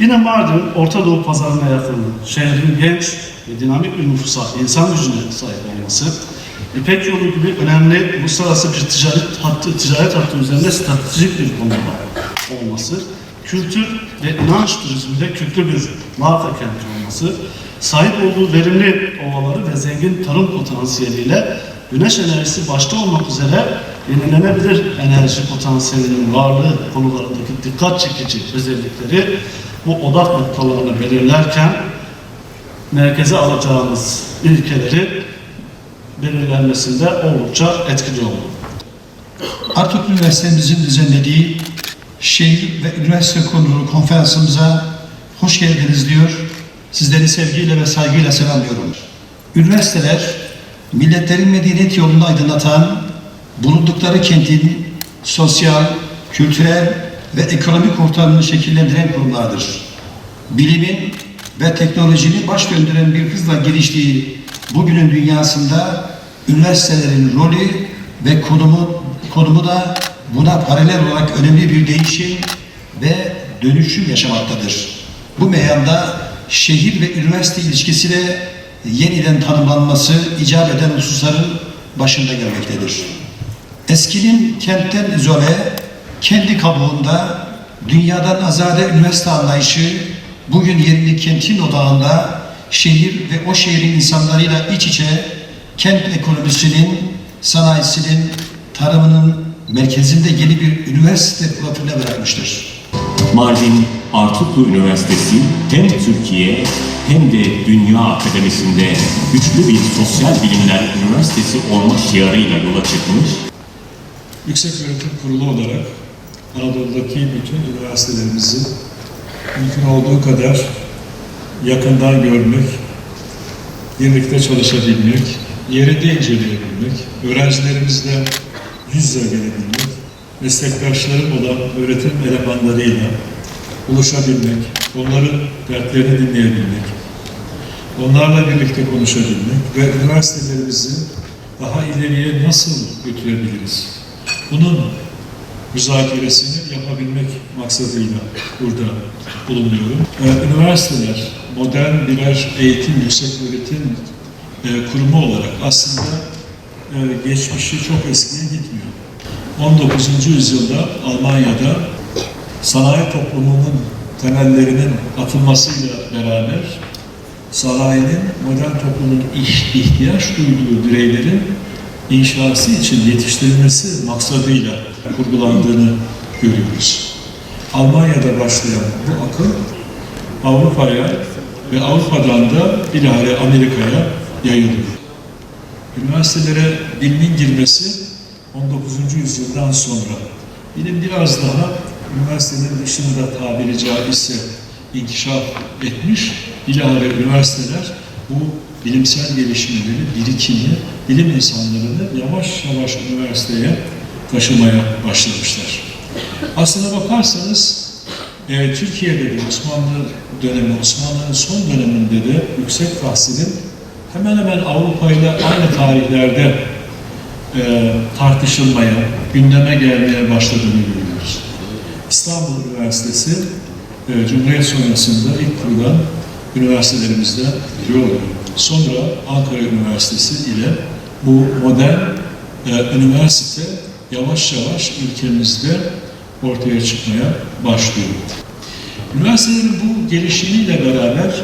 Yine Mardin, Orta Doğu pazarına yakın, şehrin genç ve dinamik bir nüfusa, insan gücüne sahip olması, İpek Yolu gibi önemli uluslararası bir ticaret hattı üzerinde stratejik bir konumda olması, kültür ve inanç turizminde köklü bir marka kenti olması, sahip olduğu verimli ovaları ve zengin tarım potansiyeliyle güneş enerjisi başta olmak üzere yenilenebilir enerji potansiyelinin varlığı konularındaki dikkat çekici özellikleri bu odak noktalarını belirlerken merkeze alacağımız ilkeleri belirlenmesinde oldukça etkili oldu. Artuk Üniversitemizin düzenlediği şehir ve üniversite konulu konferansımıza hoş geldiniz diyor. Sizleri sevgiyle ve saygıyla selamlıyorum. Üniversiteler, milletlerin medeniyet yolunu aydınlatan, bulundukları kentin sosyal, kültürel ve ekonomik ortamını şekillendiren kurumlardır. Bilimin ve teknolojinin baş döndüren bir hızla geliştiği bugünün dünyasında üniversitelerin rolü ve konumu da buna paralel olarak önemli bir değişim ve dönüşüm yaşamaktadır. Bu meyanda şehir ve üniversite ilişkisiyle yeniden tanımlanması icap eden hususların başında gelmektedir. Eskinin kentten izole, kendi kabuğunda, dünyadan azade üniversite anlayışı, bugün yerini kentin odağında, şehir ve o şehrin insanlarıyla iç içe, kent ekonomisinin, sanayisinin, tarımının merkezinde yeni bir üniversite profile bırakmıştır. Mardin Artuklu Üniversitesi hem Türkiye hem de Dünya Akademisi'nde güçlü bir sosyal bilimler üniversitesi olma şiarıyla yola çıkmış. Yükseköğretim Kurulu olarak Anadolu'daki bütün üniversitelerimizi mümkün olduğu kadar yakından görmek, birlikte çalışabilmek, yerinde inceleyebilmek, öğrencilerimizle yüz yüze gelebilmek, meslektaşlarım olan öğretim elemanlarıyla buluşabilmek, onların dertlerini dinleyebilmek, onlarla birlikte konuşabilmek ve üniversitelerimizi daha ileriye nasıl götürebiliriz? Bunun müzakeresini yapabilmek maksadıyla burada bulunuyorum. Üniversiteler, modern birer eğitim, yükseköğretim kurumu olarak aslında geçmişi çok eskiye gitmiyor. 19. yüzyılda Almanya'da sanayi toplumunun temellerinin atılmasıyla beraber sanayinin modern toplumun ihtiyaç duyduğu bireylerin inşası için yetiştirilmesi maksadıyla kurgulandığını görüyoruz. Almanya'da başlayan bu akım Avrupa'ya ve Avrupa'dan da bilahare Amerika'ya yayılıyor. Üniversitelere bilimin girmesi 19. yüzyıldan sonra bilim biraz daha üniversitenin dışında tabiri caizse inkişaf etmiş. Bilahare üniversiteler bu bilimsel gelişmeleri, birikimi, bilim insanlarını yavaş yavaş üniversiteye taşımaya başlamışlar. Aslına bakarsanız Türkiye'de de Osmanlı dönemi, Osmanlı'nın son döneminde de yüksek tahsilin hemen hemen Avrupa ile aynı tarihlerde tartışılmaya, gündeme gelmeye başladığını görüyoruz. İstanbul Üniversitesi Cumhuriyet sonrasında ilk kurulan üniversitelerimizden biri oluyor. Sonra Ankara Üniversitesi ile bu modern üniversite yavaş yavaş ülkemizde ortaya çıkmaya başlıyor. Üniversitelerin bu gelişimiyle beraber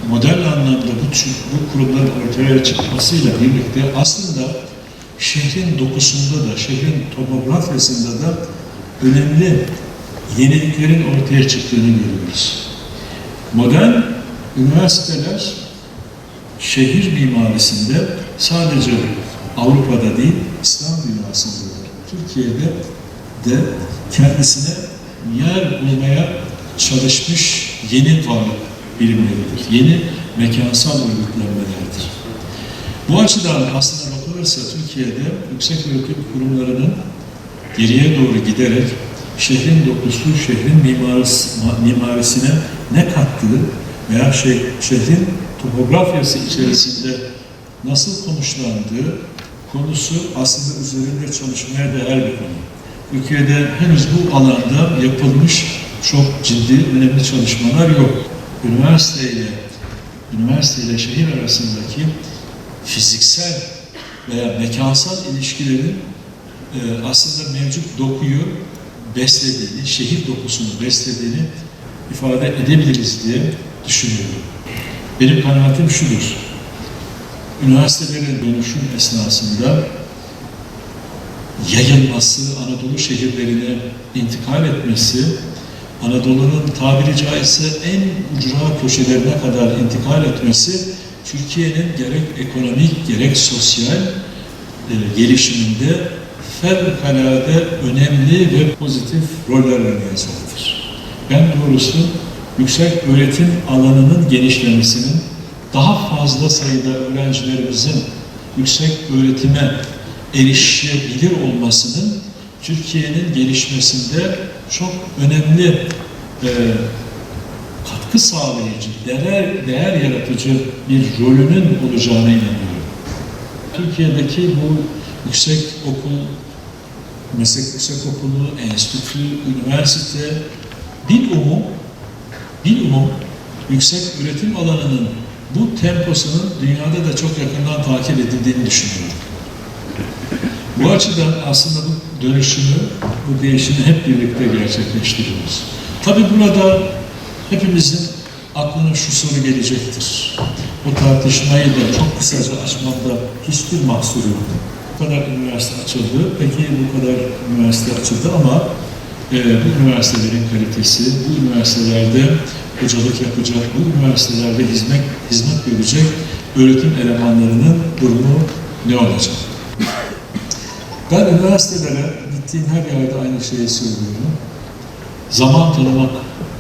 modern anlamda bu kurumların ortaya çıkmasıyla birlikte aslında şehrin dokusunda da, şehrin topografyasında da önemli yeniliklerin ortaya çıktığını görüyoruz. Modern üniversiteler şehir mimarisinde sadece Avrupa'da değil, İslam dünyasında da, Türkiye'de de kendisine yer bulmaya çalışmış yeni varlık birimleridir. Yeni mekansal örgütlenmelerdir. Bu açıdan aslında bakılırsa Türkiye'de yükseköğretim kurumlarının geriye doğru giderek şehrin dokusu, şehrin mimarisine ne kattığı veya şehrin topografyası içerisinde nasıl konuşlandığı konusu aslında üzerinde çalışmaya değer bir konu. Türkiye'de henüz bu alanda yapılmış çok ciddi, önemli çalışmalar yok. Üniversite ile şehir arasındaki fiziksel veya mekansal ilişkilerin aslında mevcut dokuyu beslediğini, şehir dokusunu beslediğini ifade edebiliriz diye düşünüyorum. Benim kanaatim şudur: üniversitelerin dönüşüm esnasında yayılması, Anadolu şehirlerine intikal etmesi, Anadolu'nun tabiri caizse en ucra köşelerine kadar intikal etmesi, Türkiye'nin gerek ekonomik gerek sosyal gelişiminde fevkalade önemli ve pozitif roller oynayacaktır. Ben doğrusu yüksek öğretim alanının genişlemesinin, daha fazla sayıda öğrencilerimizin yüksek öğretime erişebilir olmasının Türkiye'nin gelişmesinde çok önemli katkı sağlayıcı, değer yaratıcı bir rolünün olacağına inanıyorum. Türkiye'deki bu yüksek okul, meslek yüksekokulu, enstitü, üniversite, bilumum yüksek öğretim alanının bu temposunun dünyada da çok yakından takip edildiğini düşünüyorum. Bu açıdan aslında bu dönüşümü, bu değişimi hep birlikte gerçekleştiriyoruz. Tabii burada hepimizin aklına şu soru gelecektir. Bu tartışmayı da çok kısaca açmamda hiçbir mahsur yok. Bu kadar üniversite açıldı, peki bu kadar üniversite açıldı ama bu üniversitelerin kalitesi, bu üniversitelerde hocalık yapacak, bu üniversitelerde hizmet görecek öğretim elemanlarının durumu ne olacak? Ben üniversitelere gittiğim her yerde aynı şeyi söylüyorum. Zaman tanımak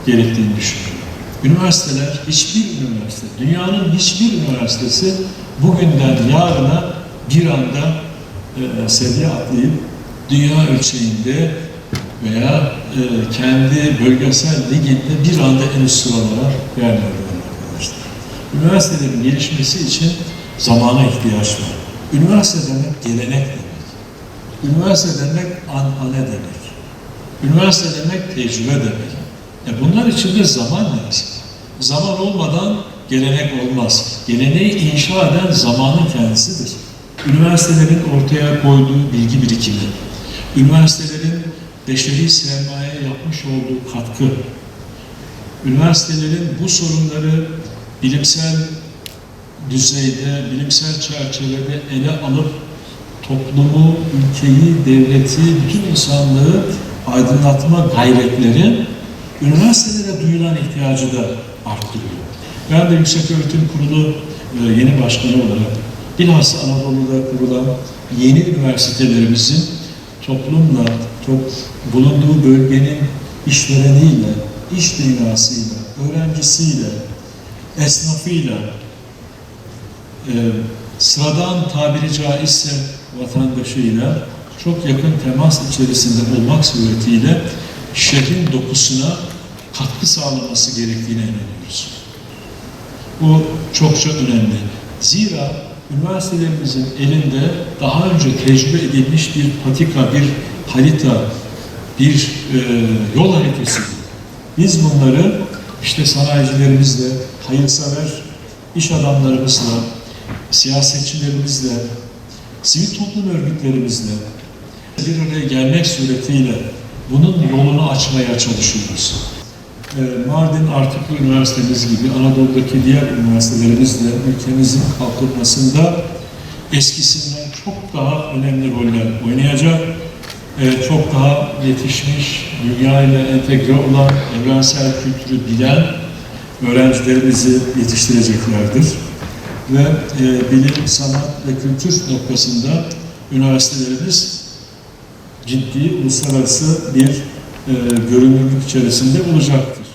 gerektiğini düşünüyorum. Üniversiteler, hiçbir üniversite, dünyanın hiçbir üniversitesi bugünden yarına bir anda seviye atlayıp dünya ölçeğinde veya kendi bölgesel liginde bir anda en üst sıralara gelmiyor arkadaşlar. Üniversitelerin gelişmesi için zamana ihtiyaç var. Üniversite demek gelenek demek. Üniversite demek anane demek. Üniversite demek tecrübe demek. Bunlar için de zaman lazım. Zaman olmadan gelenek olmaz. Geleneği inşa eden zamanın kendisidir. Üniversitelerin ortaya koyduğu bilgi birikimi, üniversitelerin beşeri sermayeye yapmış olduğu katkı, üniversitelerin bu sorunları bilimsel düzeyde, bilimsel çerçevede ele alıp toplumu, ülkeyi, devleti, bütün insanlığı aydınlatma gayretleri üniversitelere duyulan ihtiyacı da arttırıyor. Ben de Yükseköğretim Kurulu yeni başkanı olarak bilhassa Anadolu'da kurulan yeni üniversitelerimizin toplumla, bulunduğu bölgenin işvereniyle, iş dünyasıyla, öğrencisiyle, esnafıyla, sıradan tabiri caizse vatandaşıyla çok yakın temas içerisinde olmak suretiyle şehrin dokusuna katkı sağlaması gerektiğine inanıyoruz. Bu çokça önemli. Zira üniversitelerimizin elinde daha önce tecrübe edilmiş bir patika, bir harita, bir yol haritası. Biz bunları işte sanayicilerimizle, hayırsever iş adamlarımızla, siyasetçilerimizle, sivil toplum örgütlerimizle bir araya gelmek suretiyle bunun yolunu açmaya çalışıyoruz. Mardin Artuklu Üniversitemiz gibi Anadolu'daki diğer üniversitelerimizle ülkemizin kalkınmasında eskisinden çok daha önemli roller oynayacak, çok daha yetişmiş, dünya ile entegre olan, evrensel kültürü bilen öğrencilerimizi yetiştireceklerdir. Ve bilim, sanat ve kültür noktasında üniversitelerimiz ciddi uluslararası bir görünürlük içerisinde olacaktır.